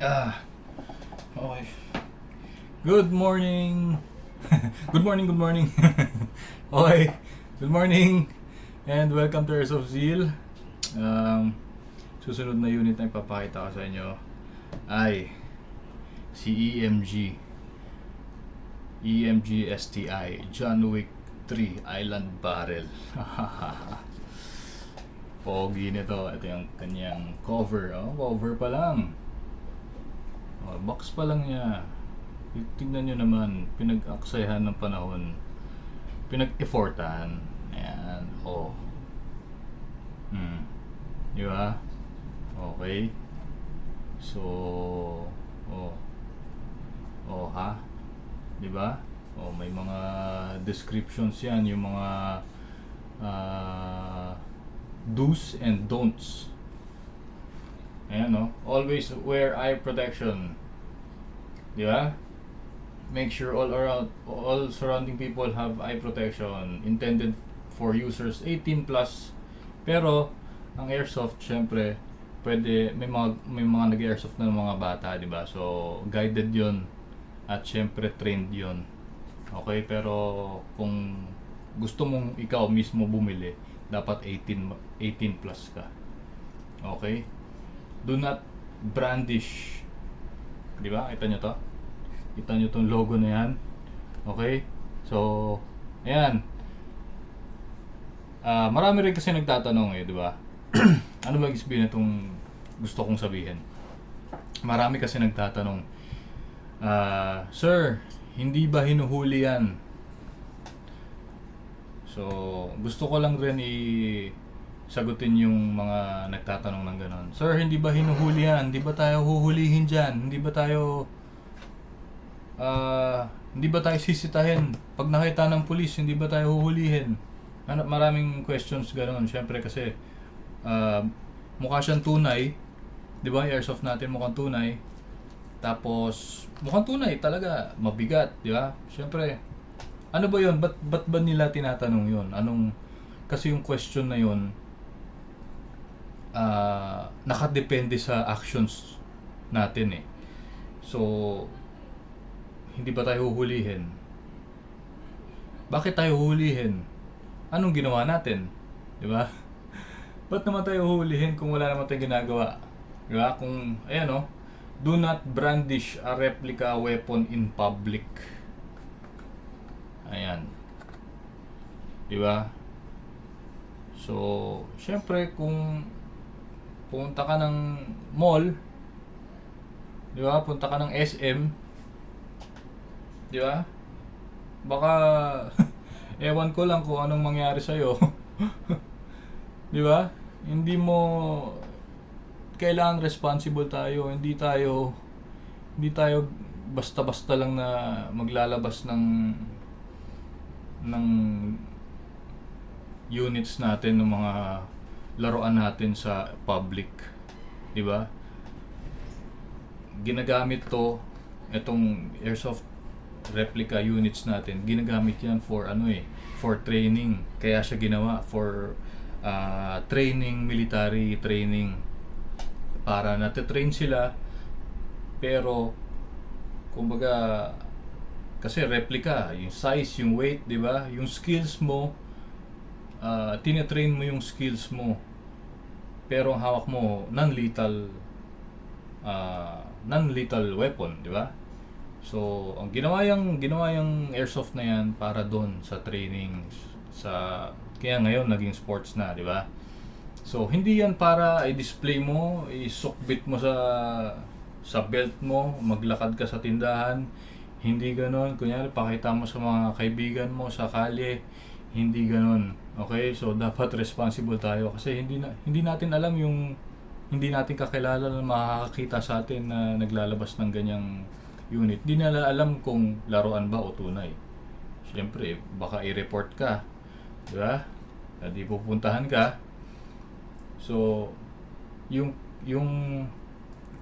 Ah, okay. Good morning. Good morning, good morning. Okay. Good morning and welcome to Airs of Zeal. Um, Susunod na unit na ipapakita ko sa inyo ay si EMG STI John Wick 3 Island Barrel. Pogi nito. Ito yung kanyang cover. Cover pa lang. Box pa lang niya. Tignan nyo naman, pinag-aksayahan ng panahon, pinag-effortan. Ayan, Di ba? Okay. So, oh, ha? Di ba? May mga descriptions yan, yung mga do's and don'ts. Ayan, always wear eye protection. Di ba? Make sure all surrounding people have eye protection intended for users 18 plus. Pero ang airsoft, syempre, may mga nag-airsoft na ng mga bata, di ba? So guided 'yon at syempre trained 'yon. Okay, pero kung gusto mong ikaw mismo bumili, dapat 18 plus ka. Okay? Do not brandish. Di ba? Kita nyo to? Kita nyo tong logo na yan? Okay? So, ayan. Marami rin kasi nagtatanong di ba? Ano ba sabihin itong gusto kong sabihin? Marami kasi nagtatanong, Sir, hindi ba hinuhuli yan? So, gusto ko lang rin sagutin yung mga nagtatanong ng ganon. Sir, hindi ba hinuhuli yan? Hindi ba tayo huhulihin dyan? Hindi ba tayo sisitahin? Pag nakita ng pulis, hindi ba tayo huhulihin? Maraming questions ganon. Siyempre kasi mukha siyang tunay. Di ba? Airsoft natin mukhang tunay. Tapos mukhang tunay talaga. Mabigat. Di ba? Siyempre, ano ba yun? Ba't ba nila tinatanong yun? Kasi yung question na yun, nakadepende sa actions natin eh. So, hindi ba tayo huhulihin? Bakit tayo huhulihin? Anong ginawa natin? Di ba? Ba't naman tayo huhulihin kung wala naman tayong ginagawa? Di ba? Kung, do not brandish a replica weapon in public. Ayan. Di ba? So, syempre kung punta ka ng mall, di ba? Punta ka ng SM, di ba? Baka ewan ko lang kung anong mangyari sa iyo. Di ba? Hindi mo kailangan responsible tayo, hindi tayo basta-basta lang na maglalabas ng units natin, ng mga laruan natin sa public, di ba? Ginagamit itong airsoft replica units natin, ginagamit yan for for training. Kaya siya ginawa for training, military training, para natitrain sila. Pero kumbaga, kasi replica, yung size, yung weight, di ba? Yung skills mo, tinatrain mo yung skills mo, pero ang hawak mo non-lethal weapon, di ba? So ang ginawa yung airsoft na yan para doon sa training, kaya ngayon naging sports na, di ba? So hindi yan para i-display mo, isukbit mo sa belt mo, maglakad ka sa tindahan. Hindi ganon. Kunyari pakita mo sa mga kaibigan mo sa kalye. Hindi ganon. Okay? So dapat responsible tayo kasi hindi natin alam yung hindi natin kakilala na makakakita sa atin na naglalabas ng ganyang unit. Hindi nila alam kung laruan ba o tunay. Siyempre, baka i-report ka. Di ba? Di pupuntahan ka. So, yung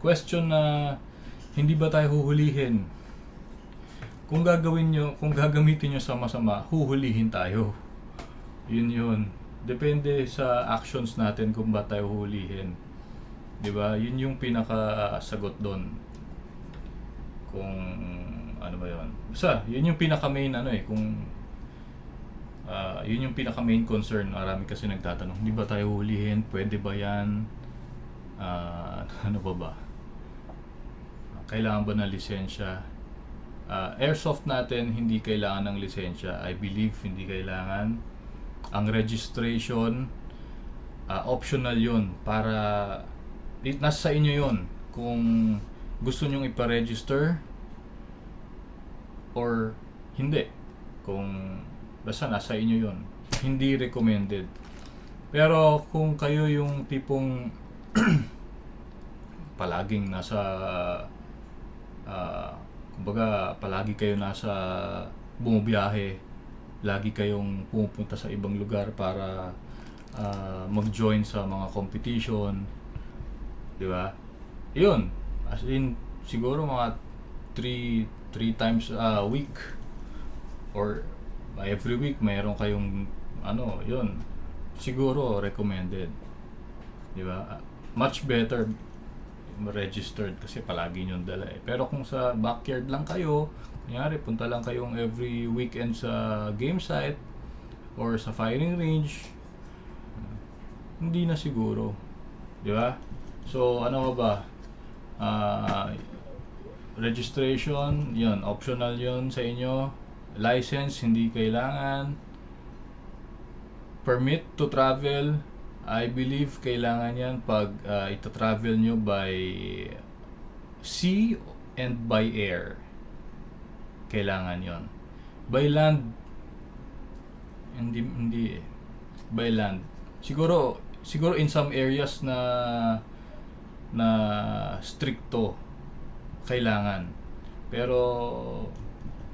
question na hindi ba tayo huhulihin? Kung gagamitin nyo sa masama, huhulihin tayo. Yun. Depende sa actions natin kung ba tayo huhulihin. 'Di ba? Yun yung pinaka sagot doon. Kung ano ba 'yon? Basta, yun yung pinaka main ano eh, kung yun yung pinaka main concern. Marami kasi nagtatanong, "Di ba tayo hulihin? Pwede ba 'yan?" Ano pa ba? Kailangan ba ng lisensya? Airsoft natin hindi kailangan ng lisensya. I believe hindi kailangan. Ang registration optional 'yun para nasa sa inyo 'yun kung gusto nyong ipa-register or hindi. Kung basta nasa inyo 'yun. Hindi recommended. Pero kung kayo yung tipong palaging nasa kumbaga palagi kayo nasa bumabiyahe, lagi kayong pumupunta sa ibang lugar para mag-join sa mga competition, 'di ba? 'Yun, as in siguro mga 3 times a week or every week mayroon kayong ano, 'yun. Siguro recommended. 'Di ba? Much better registered kasi palagi nyo dala eh. Pero kung sa backyard lang kayo, kunyari punta lang kayong every weekend sa game site or sa firing range, hindi na siguro, di ba? So ano ba? Registration, yun, optional yun sa inyo. License, hindi kailangan. Permit to travel, I believe kailangan yan pag ita-travel nyo by sea and by air. Kailangan yon. By land, hindi eh. By land. Siguro in some areas na stricto kailangan. Pero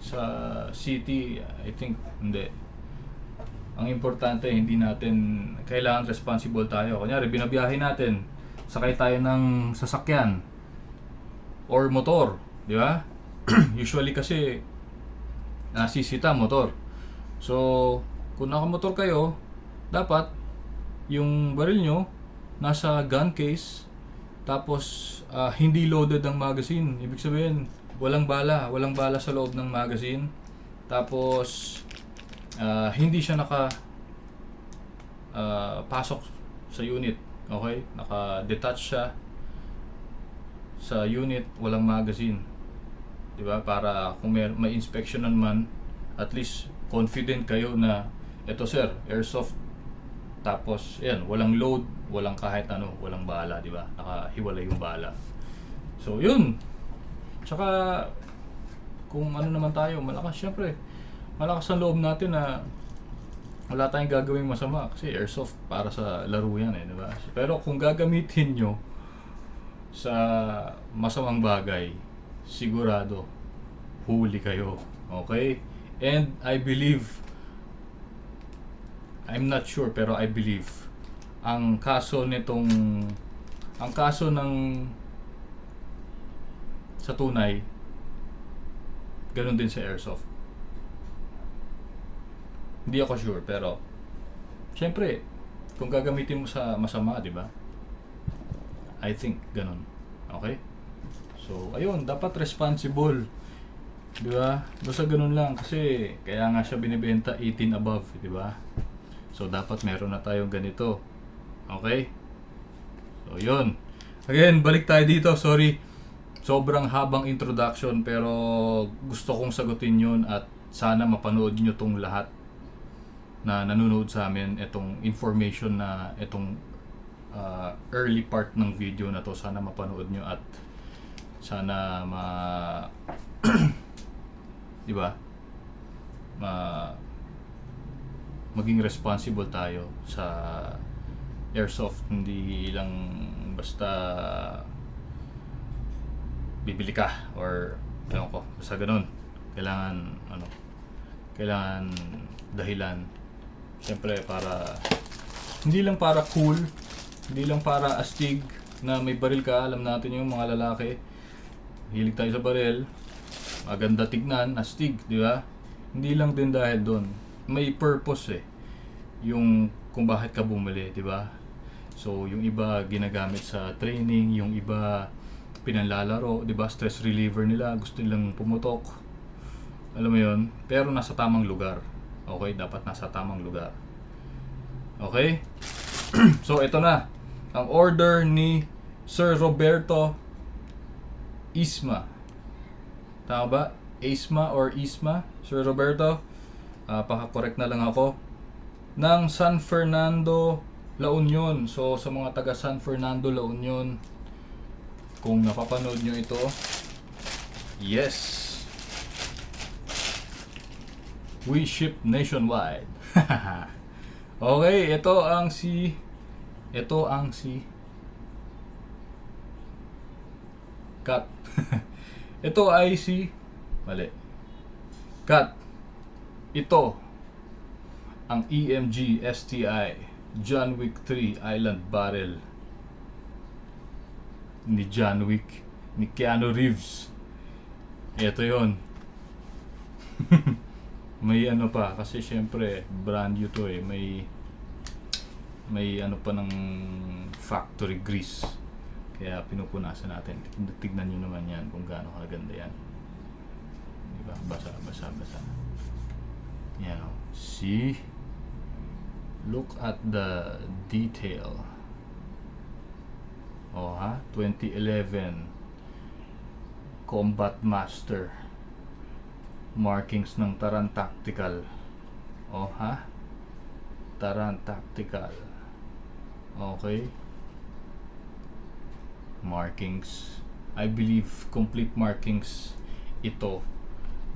sa city, I think hindi. Ang importante, hindi natin kailangan responsible tayo. Kunyari, binabiyahe natin, sakay tayo ng sasakyan or motor, di ba? Usually kasi nasisita motor. So, kung nakamotor kayo, dapat yung baril nyo nasa gun case, tapos hindi loaded ang magazine. Ibig sabihin, walang bala sa loob ng magazine. Tapos hindi siya pasok sa unit, okay? Naka-detach siya sa unit, walang magazine, di ba? Para kung may inspectionan man, at least confident kayo na eto sir, airsoft, tapos yan, walang load, walang kahit ano, walang bala, di ba? Nakahiwalay yung bala. So yun. Tsaka kung ano naman tayo, malakas ang loob natin na wala tayong gagawing masama kasi airsoft para sa laro yan eh, di ba? Pero kung gagamitin nyo sa masamang bagay, sigurado huli kayo, okay? And I believe, I'm not sure pero I believe ang kaso ng sa tunay ganun din sa airsoft. Hindi ako sure pero syempre kung gagamitin mo sa masama, di ba? I think ganun. Okay? So ayun, dapat responsible, di ba? Basta ganun lang kasi kaya nga siya binibenta 18 above, di ba? So dapat meron na tayong ganito. Okay? So yun. Again, balik tayo dito. Sorry. Sobrang habang introduction pero gusto kong sagutin yun at sana mapanood nyo tong lahat na nanonood sa amin, itong information na itong early part ng video na to. Sana mapanood nyo at sana di ba? Maging responsible tayo sa airsoft, hindi lang basta bibili ka or ewan ko, basta ganun. Kailangan dahilan. Siyempre hindi lang para cool, hindi lang para astig na may baril ka. Alam natin yung mga lalaki, hilig tayo sa baril, maganda tignan, astig, di ba? Hindi lang din dahil doon. May purpose eh, yung kung bakit ka bumili, di ba? So, yung iba ginagamit sa training, yung iba pinanlalaro, 'di ba? Stress reliever nila, gusto nilang pumutok. Alam mo 'yon, pero nasa tamang lugar. Okay, dapat nasa tamang lugar. Okay? So, ito na. Ang order ni Sir Roberto Isma. Tama ba? Isma or Isma? Sir Roberto? Paka-correct na lang ako. Ng San Fernando, La Union. So, sa mga taga San Fernando, La Union, kung napapanood nyo ito, yes! We ship nationwide. Okay, ito ang si Cut. Ito ay si mali. Cut. Ito ang EMG STI John Wick 3 Island Barrel ni John Wick, ni Keanu Reeves. Ito yon. May ano pa kasi syempre brand new to eh, may ano pa ng factory grease, kaya pinupunasan natin. Tignan nyo naman yan kung gaano kaganda yan, diba? Basa yan, see, look at the detail. Oh ha, 2011 Combat Master markings ng Taran Tactical. Oh ha, Taran Tactical. Okay, markings, I believe complete markings ito,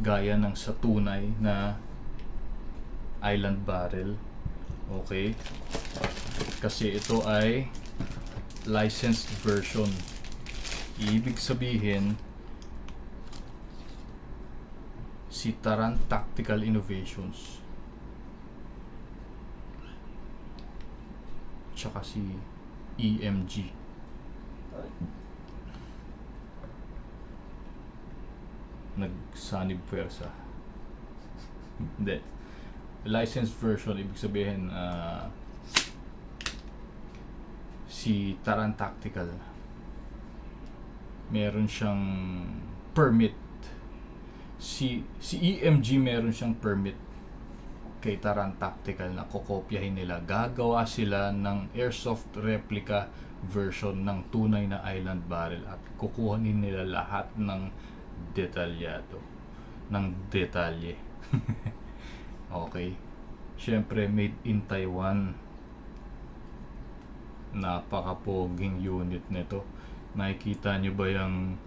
gaya ng sa tunay na Island Barrel. Okay, kasi ito ay licensed version. Ibig sabihin, si Taran Tactical Innovations tsaka si EMG nagsanib pwersa. Hindi, licensed version, ibig sabihin si Taran Tactical meron siyang permit, si EMG meron siyang permit kay Taran Tactical na kokopyahin nila. Gagawa sila ng airsoft replica version ng tunay na Island Barrel at kukuhanin nila lahat ng detalyado, ng detalye. Okay, syempre made in Taiwan. Napakapoging unit nito. Nakikita nyo ba yung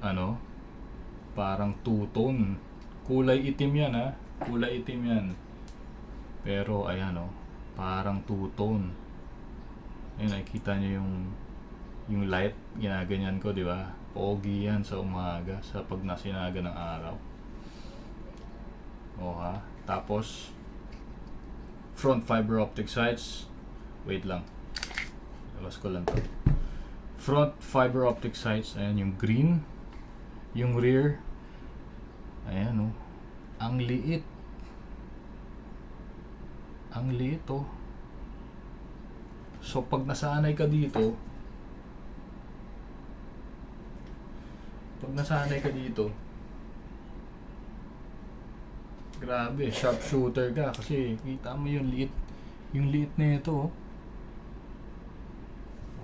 ano, parang two-tone, kulay itim yan ha, kulay itim yan, pero ayan o, parang two-tone. Ayun, nakikita nyo yung light, ginaganyan ko, di ba? Pogi yan sa umaga, sa pag nasinaga ng araw. O ha, tapos front fiber optic sights, wait lang, labas ko lang to. Front fiber optic sights, ayan yung green. Yung rear, ayan o, ang liit. Ang liit o. So pag nasanay ka dito, grabe, sharpshooter ka kasi kita mo yung liit na ito.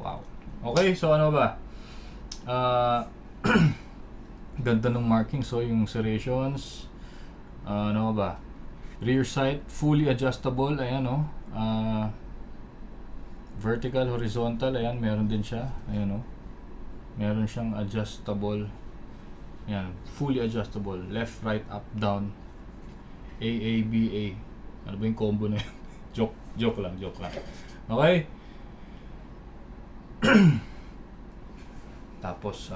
Wow. Okay, so ano ba? Ganda ng marking. So yung serrations, ano ba? Rear sight, fully adjustable. Ayan o. Vertical, horizontal. Ayan, meron din siya. Ayan o. Meron siyang adjustable. Ayan, fully adjustable. Left, right, up, down. AABA. Ano ba yung combo na yun? joke lang. Okay? Tapos,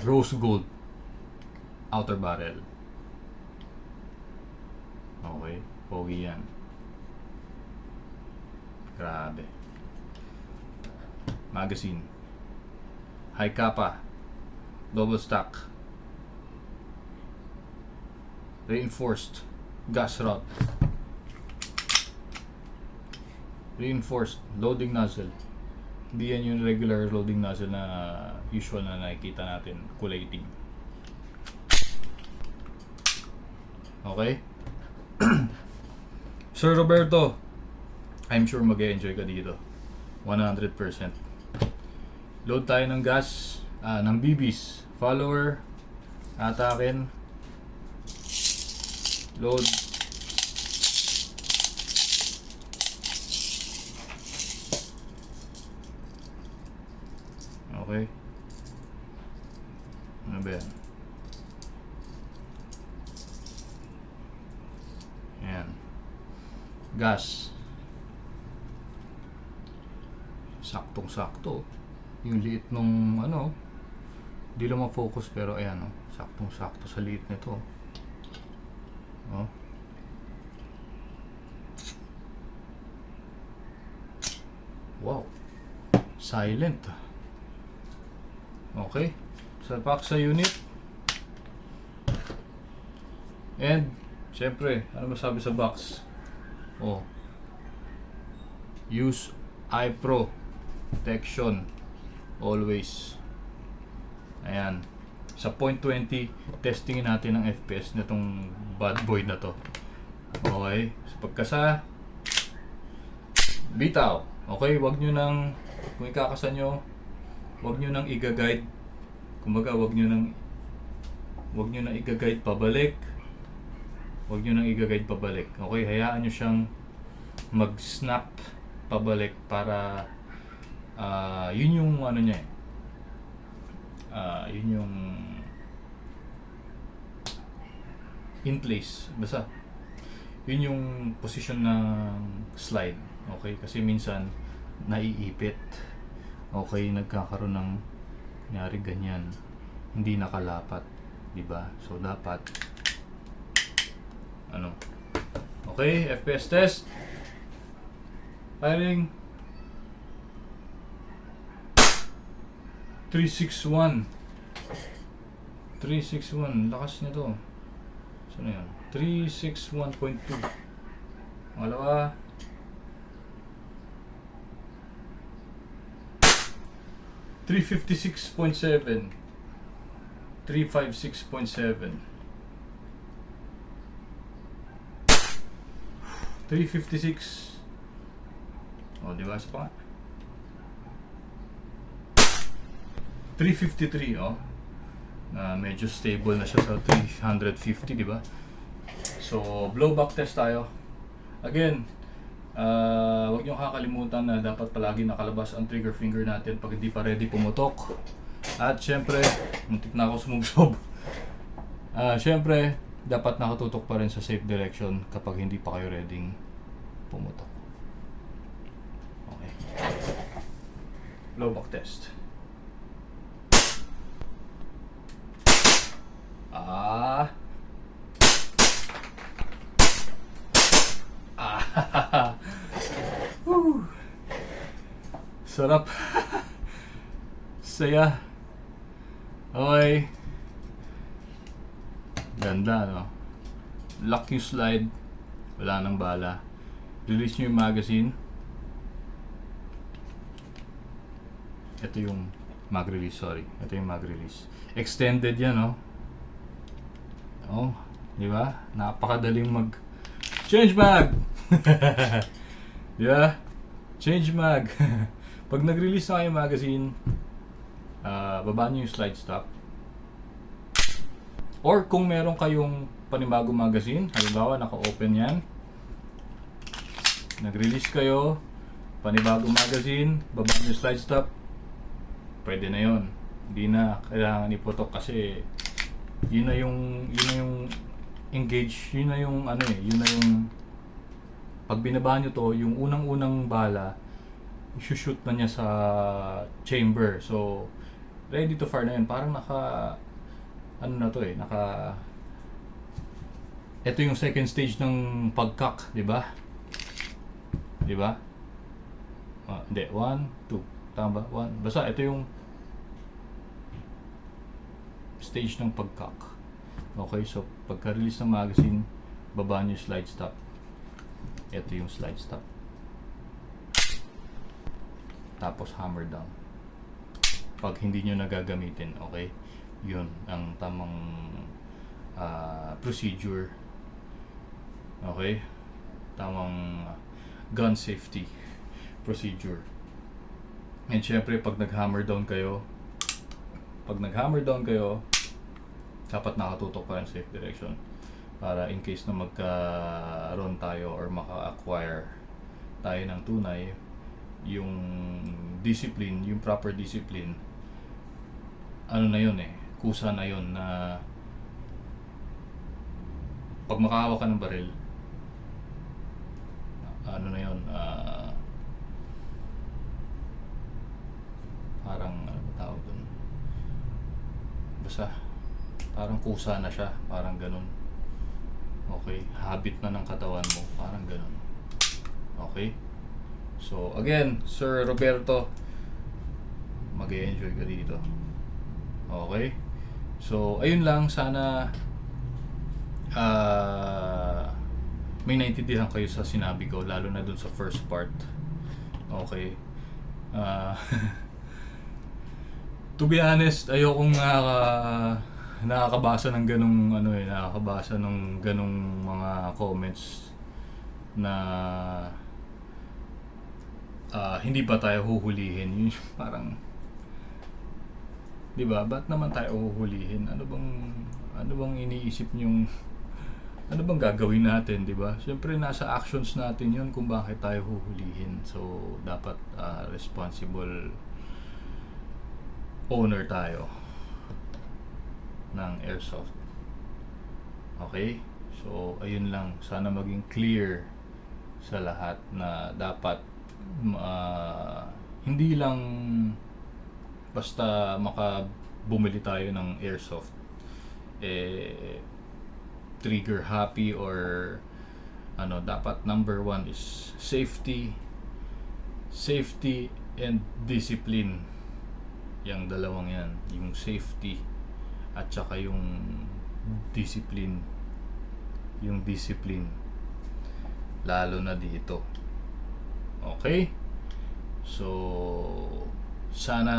rose gold outer barrel. Okay, pogi yan. Grabe. Magazine. High Kappa. Double stack. Reinforced gas rod. Reinforced loading nozzle. Hindi yan yung regular loading nozzle na usual na nakikita natin, kulay itim. Okay? Sir Roberto, I'm sure mag-enjoy ka dito. 100%. Load tayo ng gas, ng BBs. Follower, atakin. Load. Okay. Ano ba yan? Ayan. Gas. Saktong-sakto. Yung liit nung ano, hindi lang ma-focus pero ayan, oh, saktong-sakto sa liit nito. Oh. Wow. Silent. Okay. Salpak sa unit. And syempre, ano masabi sa box? Oh. Use iPro protection always. Ayan. Sa 0.20, testingin natin ang FPS nitong bad boy na to. Okay. So, pagkasa, bitaw. Okay, wag nyo nang, kung ikakasa nyo, wag nyo nang i-guide. Kumbaga, wag nyo nang i-guide pabalik. Wag nyo nang i-guide pabalik. Okay, hayaan nyo siyang mag-snap pabalik para yun yung ano niya eh. Yun yung in place. Basta yun yung position ng slide. Okay, kasi minsan naiipit. Okay, nagkakaroon ng kunyari ganyan. Hindi nakalapat, 'di ba? So dapat ano? Okay, FPS test. Firing. 361. 361. Lakas nito. Saan yan? 361.2. Pangalawa. 356.7. 356.7. 356. Oh, di ba? Isa pa nga. 353, oh. Na medyo stable na siya sa 350, di ba? So, blowback test tayo. Again, huwag niyo kakalimutan na dapat palagi nakalabas ang trigger finger natin pag hindi pa ready pumutok. At syempre, muntik na ako sumubsob. Syempre, dapat nakatutok pa rin sa safe direction kapag hindi pa kayo ready pumutok. Okay. Blowback test. Sarap. Saya. Okay. Ganda, no? Lock yung slide. Wala nang bala. Release nyo yung magazine. Ito yung mag-release, sorry. Ito yung mag-release. Extended yan, no? Oh, di ba? Napakadaling change mag. Di ba? Change mag. Pag nag-release na kayo yung magazine, baba nyo yung slide stop. Or kung meron kayong panibagong magazine, halimbawa naka-open yan, nag-release kayo, panibagong magazine, baba nyo yung slide stop, pwede na yon. Hindi na kailangan iputok kasi yun na yung engage, yun na yung ano eh, yun na yung pag binaba nyo to, yung unang-unang bala shoot na niya sa chamber. So ready to fire na yun. Parang ano na to eh, ito yung second stage ng pagkak, di ba? Di ba? Hindi, 1, 2, tama ba? 1, basta ito yung stage ng pagkak. Okay, so pagka-release ng magazine, baba nyo yung slide stop. Ito yung slide stop. tapos hammer down. Pag hindi nyo nagagamitin, okay? Yun ang tamang procedure. Okay? Tamang gun safety procedure. And syempre, pag nag-hammer down kayo, dapat nakatutok pa rin safe direction para in case na magkaroon tayo or maka-acquire tayo ng tunay, yung discipline, yung proper discipline, ano na yun kusa na yun na pag makahawak ka ng baril, ano na yun, parang ano ba tawag dun, basta parang kusa na siya, parang ganun. Okay, habit na ng katawan mo, parang ganun. Okay, so again, Sir Roberto, mag-e-enjoy ka dito. Okay, so ayun lang, sana may naintindihan kayo sa sinabi ko, lalo na dun sa first part. Okay, to be honest, ayokong nakakabasa ng ganung nakakabasa ng ganung mga comments na hindi ba tayo huhulihin. Yun parang, di ba, ba't naman tayo huhulihin? Ano bang iniisip nyong, ano bang gagawin natin, di ba? Siyempre nasa actions natin yun kung bakit tayo huhulihin. So dapat responsible owner tayo ng airsoft. Okay? So ayun lang, sana maging clear sa lahat na dapat hindi lang basta makabumili tayo ng airsoft trigger happy or dapat number one is safety and discipline. Yung dalawang yan, yung safety at saka yung discipline, lalo na dito. Okay, so sana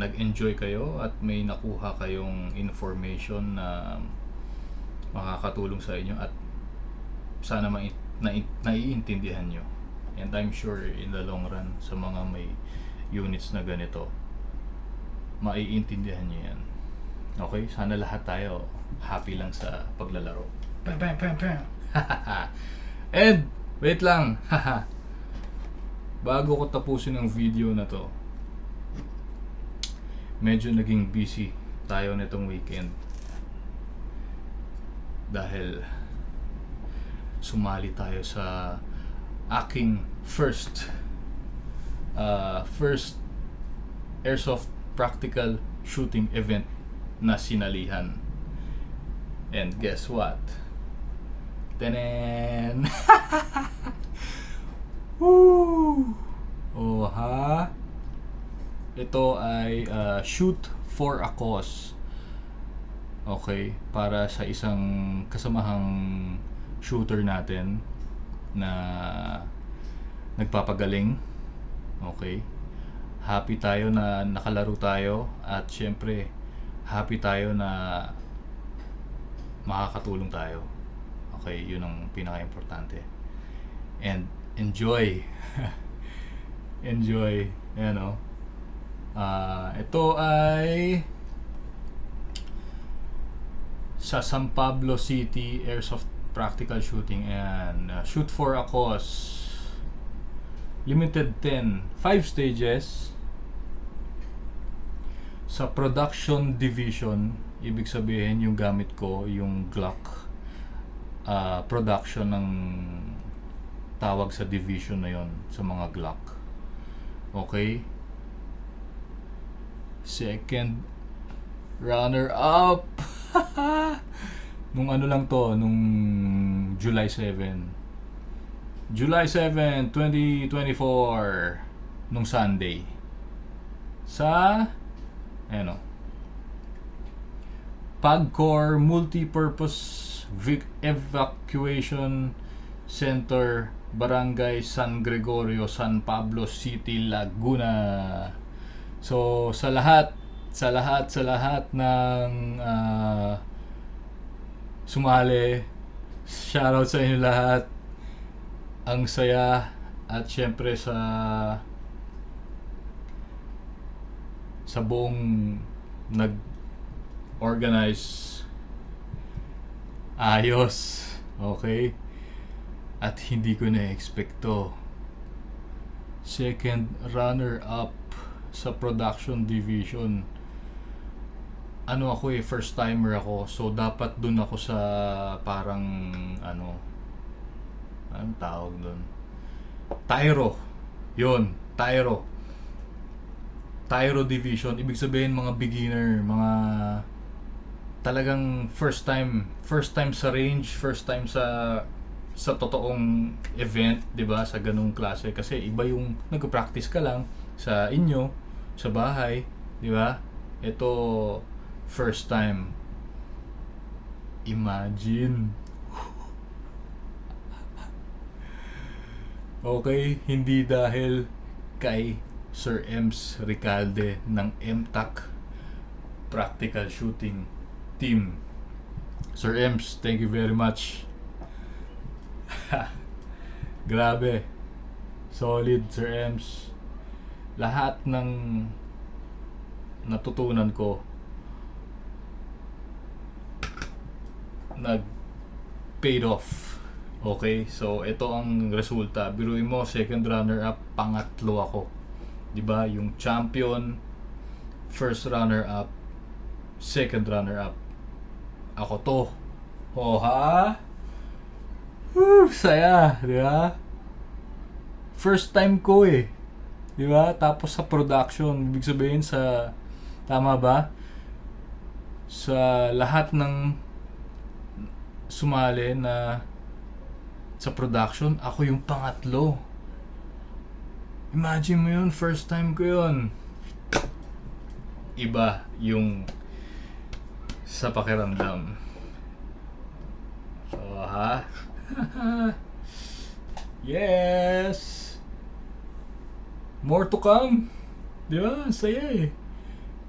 nag-enjoy kayo at may nakuha kayong information na makakatulong sa inyo at sana naiintindihan nyo, and I'm sure in the long run sa mga may units na ganito, maiintindihan nyo yan. Okay, sana lahat tayo happy lang sa paglalaro. Bam, bam, bam, bam. And wait lang, bago ko tapusin ang video na to, medyo naging busy tayo nitong weekend dahil sumali tayo sa aking first airsoft practical shooting event na sinalihan. And guess what? Tenen! Woo! Oh ha? Ito ay shoot for a cause. Okay, para sa isang kasamahang shooter natin na nagpapagaling. Okay, happy tayo na nakalaro tayo at syempre happy tayo na makakatulong tayo. Okay, yun ang pinaka-importante. And enjoy. Enjoy. Ayan, ito ay sa San Pablo City Airsoft Practical Shooting and Shoot for a Cause Limited 10, 5 stages. Sa production division, ibig sabihin yung gamit ko yung Glock production ng tawag sa division na yon sa mga Glock. Okay, second runner up nung ano lang to, nung July 7, 2024, nung Sunday sa PAGCOR Multipurpose Evacuation Center Barangay San Gregorio, San Pablo City, Laguna. So sa lahat ng sumali, shoutout sa inyo lahat. Ang saya at syempre sa buong nag-organize, ayos, okay? At hindi ko na-expect to. Second runner-up sa production division. Ano ako first timer ako. So dapat dun ako sa parang anong tawag dun? Tyro. Yun, Tyro. Tyro division, ibig sabihin mga beginner, mga talagang first time sa range, first time sa totoong event, 'di ba? Sa ganung klase kasi iba yung nagpo-practice ka lang sa inyo, sa bahay, 'di ba? Ito first time. Imagine. Okay, hindi dahil kay Sir Ems Recalde ng MTAC Practical Shooting Team. Sir Ems, thank you very much. Grabe. Solid, Sir Ems. Lahat ng natutunan ko nag-paid off. Okay, so ito ang resulta. Biruin mo, second runner-up, pangatlo ako. 'Di ba? Yung champion, first runner-up, second runner-up. Ako to. Oh, ha? Saya, 'di ba? First time ko 'Di ba? Tapos sa production, ibig sabihin tama ba? Sa lahat ng sumali na sa production, ako yung pangatlo. Imagine mo yun, first time ko yun. Iba yung sa pakiramdam. So, ha? Yes! More to come. Di ba? Saya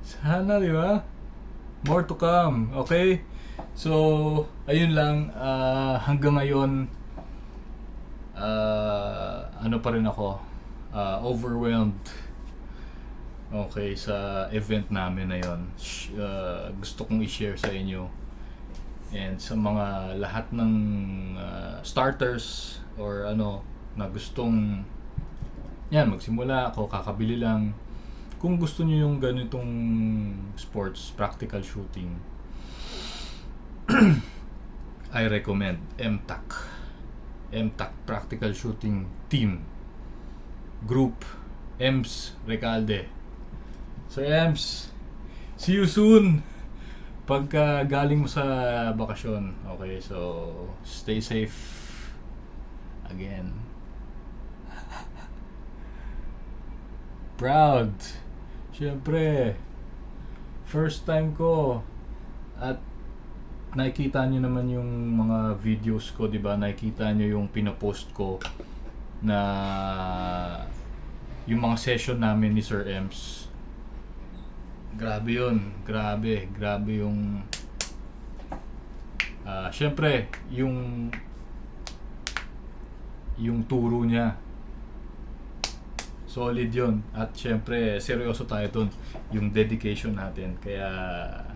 Sana, di ba? More to come. Okay? So, ayun lang. Hanggang ngayon, ano pa rin ako, overwhelmed. Okay, sa event namin na yon. Gusto kong i-share sa inyo. And sa mga lahat ng starters or na gustong magsimula ako, kakabili lang. Kung gusto niyo yung ganitong sports, practical shooting, I recommend MTAC Practical Shooting Team Group Ems Recalde. Sir Ems, see you soon pagka galing mo sa bakasyon. Okay, so stay safe again. Proud. Siyempre, first time ko at nakikita nyo naman yung mga videos ko, 'di ba? Nakikita nyo yung pinopost ko na yung mga session namin ni Sir Ems. Grabe yun. Grabe yung syempre yung turo niya. Solid yun. At syempre seryoso tayo dun. Yung dedication natin. Kaya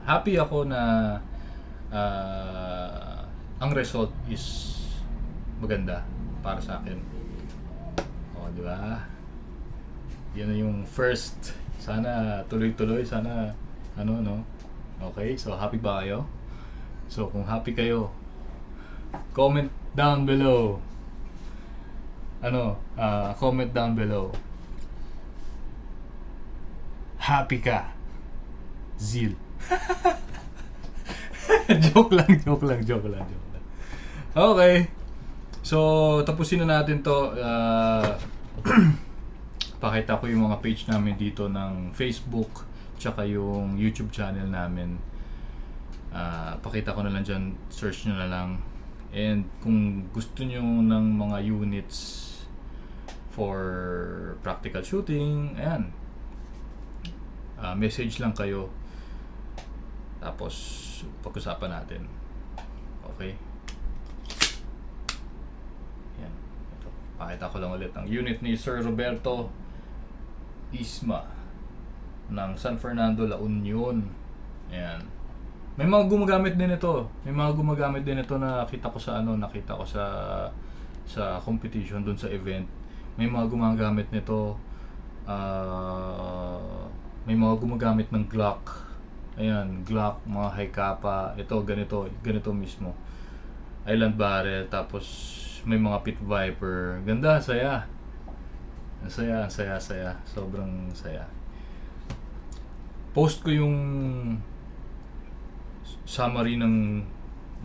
happy ako na ang result is maganda para sa akin. O, di ba? Yan na yung first. Sana tuloy-tuloy. Sana, no? Okay, so happy ba kayo? So, kung happy kayo, comment down below. Comment down below. Happy ka, Zil. joke lang. Okay. So, tapusin na natin to. Pakita ko yung mga page namin dito ng Facebook, tsaka yung YouTube channel namin. Pakita ko na lang dyan, search nyo na lang And kung gusto nyo ng mga units for practical shooting, ayan, message lang kayo. Tapos, pag-usapan natin. Okay? Yan. Ito. Pakita ko lang ulit ang unit ni Sir Roberto Isma ng San Fernando, La Union. Ayan. May mga gumagamit din ito. May mga gumagamit din ito na nakita ko sa sa competition doon sa event. May mga gumagamit nito. May mga gumagamit ng Glock. Ayan, Glock, mga high kappa. Ito, ganito mismo. Island barrel, tapos may mga pit viper. Ganda, saya. Ang saya. Sobrang saya. Post ko yung summary ng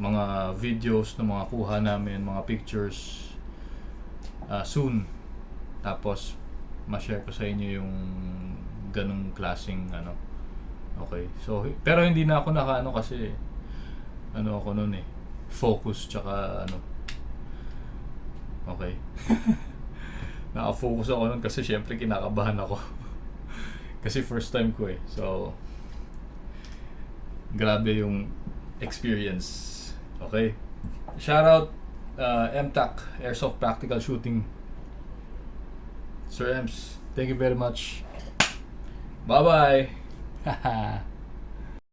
mga videos na mga kuha namin, mga pictures soon. Tapos ma-share ko sa inyo yung ganung klaseng Okay. So pero hindi na ako nakaano kasi ako noon focus tsaka Okay. Naka-focus ako noon kasi syempre kinakabahan ako. Kasi first time ko So grabe yung experience. Okay? Shout out MTAC, Airsoft Practical Shooting. Sir Ems, thank you very much. Bye-bye.